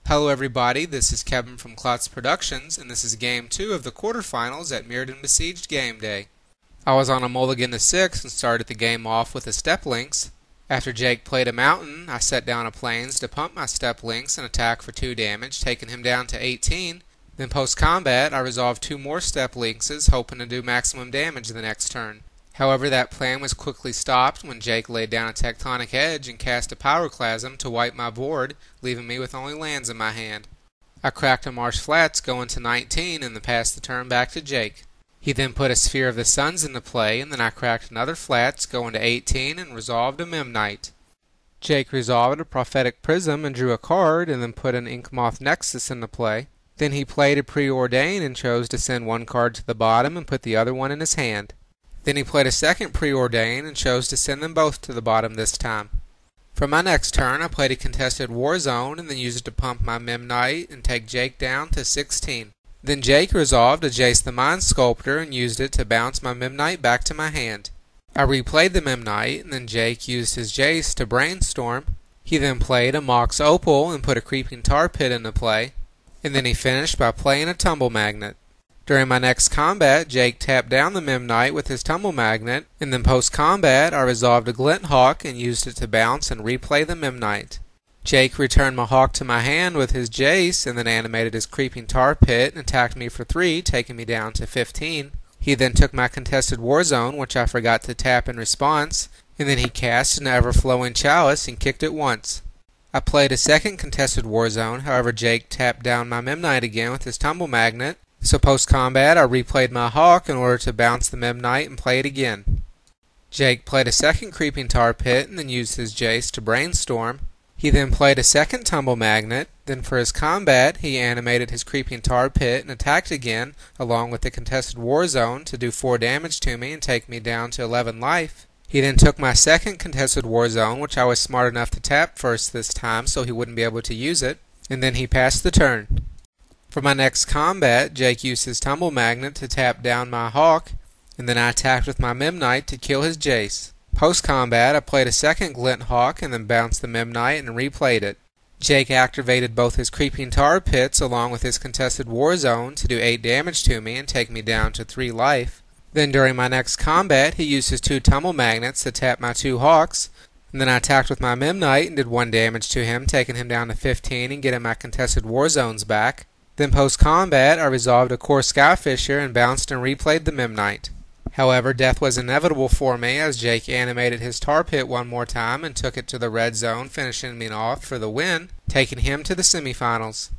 Hello everybody, this is Kevin from KlotzProductions, and this is Game 2 of the quarterfinals at Mirrored and Besieged Gameday. I was on a mulligan to 6 and started the game off with a steppe lynx. After Jake played a mountain, I set down a plains to pump my steppe lynx and attack for 2 damage, taking him down to 18. Then post-combat, I resolved 2 more steppe lynxes, hoping to do maximum damage the next turn. However, that plan was quickly stopped when Jake laid down a tectonic edge and cast a pyroclasm to wipe my board, leaving me with only lands in my hand. I cracked a marsh flats going to 19 and then passed the turn back to Jake. He then put a sphere of the suns into play, and then I cracked another flats going to 18 and resolved a memnite. Jake resolved a prophetic prism and drew a card, and then put an inkmoth nexus into play. Then he played a preordain and chose to send 1 card to the bottom and put the other one in his hand. Then he played a second preordain and chose to send them both to the bottom this time. For my next turn, I played a contested war zone and then used it to pump my memnite and take Jake down to 16. Then Jake resolved to Jace the Mind Sculptor and used it to bounce my memnite back to my hand. I replayed the memnite, and then Jake used his Jace to brainstorm. He then played a mox opal and put a creeping tar pit into play, and then he finished by playing a tumble magnet. During my next combat, Jake tapped down the memnite with his tumble magnet, and then post-combat I resolved a glint hawk and used it to bounce and replay the memnite. Jake returned my hawk to my hand with his Jace and then animated his creeping tar pit and attacked me for 3, taking me down to 15. He then took my contested war zone, which I forgot to tap in response, and then he cast an ever-flowing chalice and kicked it once. I played a second contested war zone, however Jake tapped down my memnite again with his tumble magnet. So post-combat, I replayed my hawk in order to bounce the memnite and play it again. Jake played a second creeping tar pit and then used his Jace to brainstorm. He then played a second tumble magnet. Then for his combat, he animated his creeping tar pit and attacked again, along with the contested war zone, to do 4 damage to me and take me down to 11 life. He then took my second contested war zone, which I was smart enough to tap first this time so he wouldn't be able to use it, and then he passed the turn. For my next combat, Jake used his tumble magnet to tap down my hawk, and then I attacked with my memnite to kill his Jace. Post-combat, I played a second glint hawk and then bounced the memnite and replayed it. Jake activated both his creeping tar pits along with his contested war zone to do 8 damage to me and take me down to 3 life. Then during my next combat, he used his 2 tumble magnets to tap my 2 hawks, and then I attacked with my memnite and did 1 damage to him, taking him down to 15 and getting my contested war zones back. Then post-combat, I resolved a core skyfisher and bounced and replayed the memnite. However, death was inevitable for me as Jake animated his tar pit 1 more time and took it to the red zone, finishing me off for the win, taking him to the semifinals.